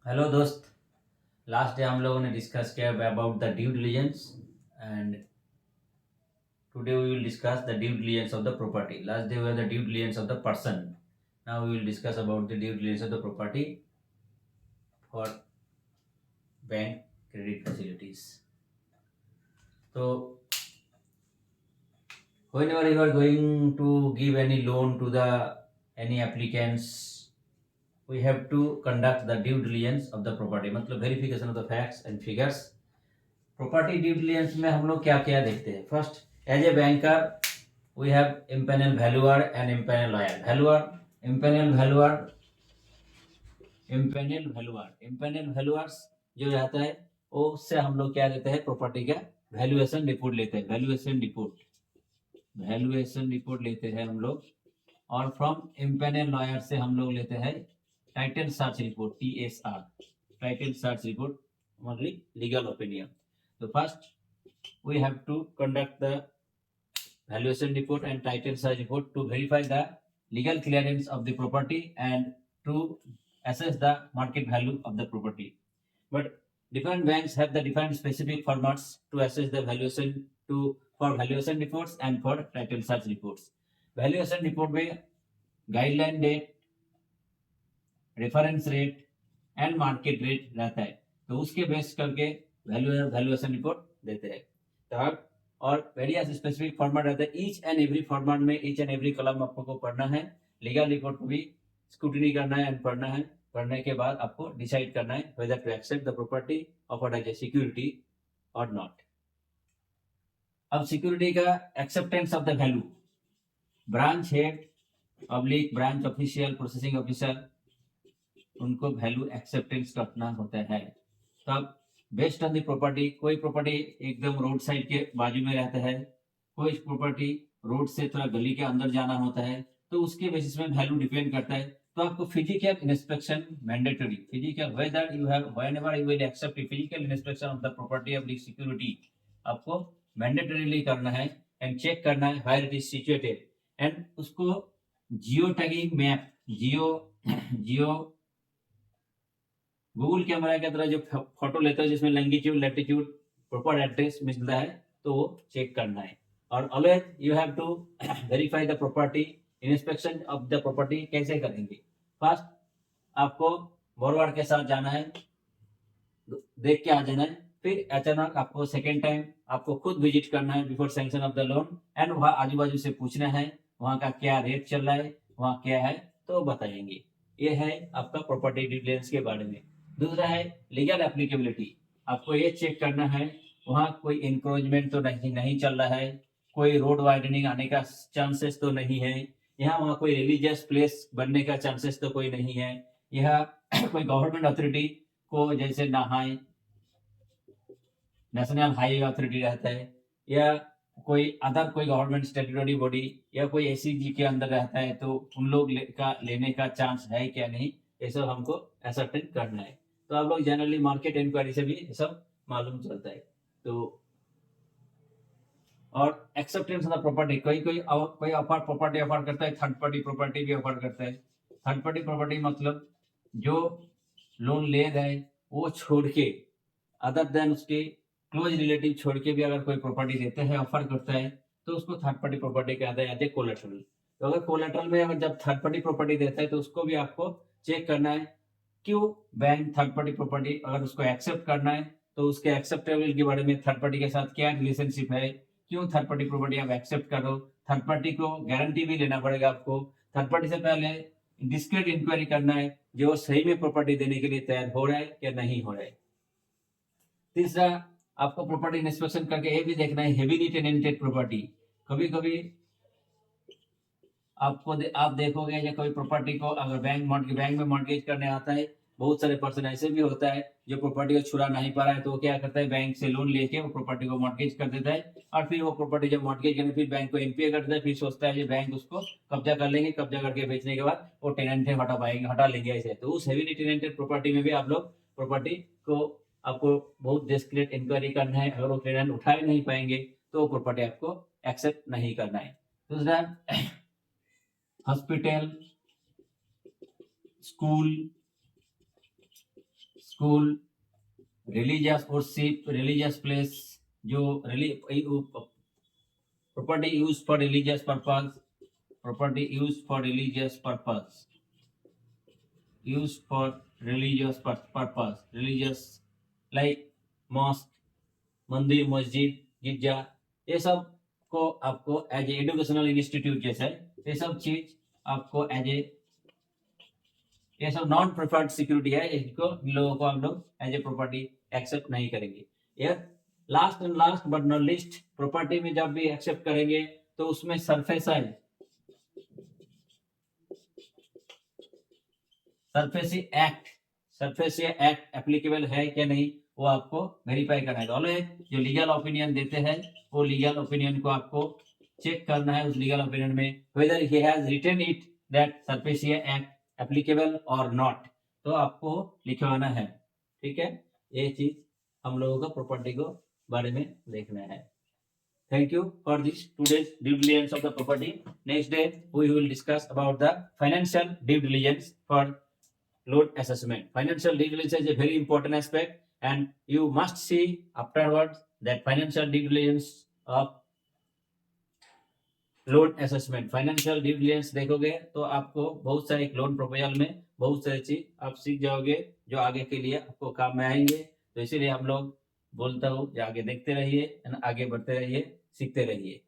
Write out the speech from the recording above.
Hello दोस्त। Last day हम लोगों ने डिस्कस किया about the due diligence and today we will discuss the due diligence of the property. Last day we the due diligence of the person. Now we will discuss about the due diligence of the property for bank credit facilities. तो whenever you are going to give any loan to the any applicants, we have to conduct the due diligence of the property. मतलब verification of the facts and figures. Property due diligence में हम लोग क्या क्या देखते हैं. First, as a banker we have empanel valuer and empanel lawyer. Valuer, empanel valuer, empanel valuers जो रहता है वो उससे हम लोग क्या देते हैं, प्रॉपर्टी का वैल्यूएशन रिपोर्ट लेते हैं. वैल्यूएशन रिपोर्ट लेते हैं हम लोग. और फ्रॉम इम्पेनल लॉयर से हम लोग लेते हैं title search report, TSR, title search report, only legal opinion. तो first we have to conduct the valuation report and title search report to verify the legal clearance of the property and to assess the market value of the property. But different banks have the different specific formats to assess the valuation to for valuation reports and for title search reports. Valuation report में guideline date, reference rate and market rate रहता है. तो उसके base करके valuation report देते हैं. Third, और various specific format रहता है. ईच एंड एवरी फॉर्मेट में ईच एंड एवरी कॉलम आपको पढ़ना है. लीगल रिपोर्ट को भी स्क्रूटनी करना है एंड पढ़ना है. पढ़ने के बाद आपको डिसाइड करना है whether to accept the property offered as a security और नॉट. अब सिक्योरिटी का acceptance of the value. Branch head, public branch official, processing officer, उनको वैल्यू एक्सेप्टेंस करना होता है. तब बेस्ड ऑन द प्रॉपर्टी, कोई प्रॉपर्टी एकदम रोड साइड के बाजू में रहता है, कोई प्रॉपर्टी रोड से थोड़ा गली के अंदर जाना होता है, तो उसके बेसिस में वैल्यू डिपेंड करता है. तो आपको physical inspection mandatory. Physical whether you have whenever you will accept physical inspection of the property of the security, आपको मैंडेटरीली करना है एंड चेक करना है where it is situated. And उसको geo tagging map, geo Google camera की तरह जो photo लेता है जिसमें लैंगिट्यूड, लैटिट्यूड, प्रॉपर एड्रेस मिलता है, तो वो चेक करना है. और always you have to verify the property. Inspection of the property कैसे करेंगे? फर्स्ट आपको बोरवार के साथ जाना है, देख के आ जाना है. फिर अचानक आपको सेकेंड टाइम आपको खुद विजिट करना है before sanction of the loan. And वहाँ आजू बाजू से पूछना है वहाँ का क्या रेट चल रहा है, वहाँ क्या है, तो बताएंगे. ये है आपका प्रॉपर्टी डिटेल्स के बारे में. दूसरा है लीगल एप्लीकेबिलिटी. आपको ये चेक करना है वहाँ कोई इंक्रोचमेंट तो नहीं चल रहा है, कोई रोड वाइडनिंग आने का चांसेस तो नहीं है, यहाँ वहाँ कोई रिलीजियस प्लेस बनने का चांसेस तो कोई नहीं है, यह कोई गवर्नमेंट अथॉरिटी को जैसे नहाए नेशनल हाईवे अथॉरिटी रहता है, या कोई अदर कोई गवर्नमेंट स्टेटरी बॉडी या कोई एसीजी के अंदर रहता है, तो उन लोग लेने का चांस है क्या नहीं, ये सब हमको असर्टेन करना है. तो आप लोग जनरली मार्केट इंक्वायरी से भी ये सब मालूम चलता है. तो और एक्सेप्टेंस ऑफ द प्रॉपर्टी, कोई ऑफर प्रॉपर्टी ऑफर करता है, थर्ड पार्टी प्रॉपर्टी भी ऑफर करता है. थर्ड पार्टी प्रॉपर्टी मतलब जो लोन ले रहे वो छोड़ के, अदर देन उसके क्लोज रिलेटिव छोड़ के भी अगर कोई प्रॉपर्टी देते हैं, ऑफर करता है, तो उसको थर्ड पार्टी प्रॉपर्टी कहते हैं एज ए कोलेटरल. तो अगर कोलेटरल में अगर जब थर्ड पार्टी प्रॉपर्टी देता है तो उसको भी आपको चेक करना है क्यों बैंक थर्ड पार्टी प्रॉपर्टी अगर उसको एक्सेप्ट करना है तो उसके एक्सेप्टेबल के बारे में थर्ड पार्टी के साथ क्या रिलेशनशिप है, क्यों थर्ड पार्टी प्रॉपर्टी आप एक्सेप्ट करो. थर्ड पार्टी को गारंटी भी लेना पड़ेगा आपको. थर्ड पार्टी से पहले डिस्क्रीट इंक्वायरी करना है जो सही में प्रॉपर्टी देने के लिए तैयार हो रहा है या नहीं हो रहा है. तीसरा, आपको प्रॉपर्टी इंस्पेक्शन करके ये भी देखना है हेवीली टेनेंटेड प्रॉपर्टी. कभी कभी आप देखोगे या कोई प्रॉपर्टी को अगर बैंक में मॉर्गेज करने आता है, बहुत सारे पर्सन ऐसे भी होता है जो प्रॉपर्टी को छुड़ा नहीं पा रहा है, तो वो क्या करता है बैंक से लोन लेके वो प्रॉपर्टी को मॉर्गेज कर देता है. और फिर वो प्रॉपर्टी जब मॉर्गेज करने फिर बैंक को एनपीए कर देता है, फिर सोचता है बैंक उसको कब्जा कर लेंगे, कब्जा करके बेचने के बाद वो टेनेंट हटा लेंगे ऐसे. तो उस हेवीली टेनेंटेड प्रॉपर्टी में भी आप लोग प्रॉपर्टी को आपको बहुत डिस्क्रीट इंक्वायरी करना है. अगर वो टेनेंट उठा ही नहीं पाएंगे तो वो प्रॉपर्टी आपको एक्सेप्ट नहीं करना है. दूसरा, hospital, school, school, religious worship, religious place, जो property used for religious purpose, property used for religious purpose, used for purpose, religious like mosque, मंदिर, मस्जिद, गिरजा, ये सब को आपको एज एजुकेशनल इंस्टीट्यूट जैसे ये सब चीज आपको एज ए ये सब नॉन प्रिफर्ड सिक्योरिटी है, इसको इन लोगों को हम लोग एज ए प्रॉपर्टी एक्सेप्ट नहीं करेंगे। यार last and last but not least, property में जब भी एक्सेप्ट करेंगे तो उसमें सरफेसी एक्ट एप्लीकेबल है क्या नहीं, वो आपको वेरीफाई करना है। ऑलवेज जो लीगल ओपिनियन देते हैं वो लीगल ओपिनियन को आपको चेक करना है, उस लीगल ओपिनियन में whether he has written it that SARFAESI act applicable और नॉट, तो आपको लिखवाना है। ठीक है, ये चीज हम लोगों का प्रॉपर्टी को बारे में देखना है। Thank you for this today's due diligence of the property. Next day we will discuss about the financial due diligence for loan assessment. Financial due diligence is a very important aspect, and you must see afterwards that financial due diligence of loan assessment. Financial due diligence देखोगे तो आपको बहुत सारे loan proposal में बहुत सारी चीज आप सीख जाओगे जो आगे के लिए आपको काम में आएंगे। तो इसीलिए हम लोग बोलता हूँ आगे देखते रहिए, आगे बढ़ते रहिए, सीखते रहिए।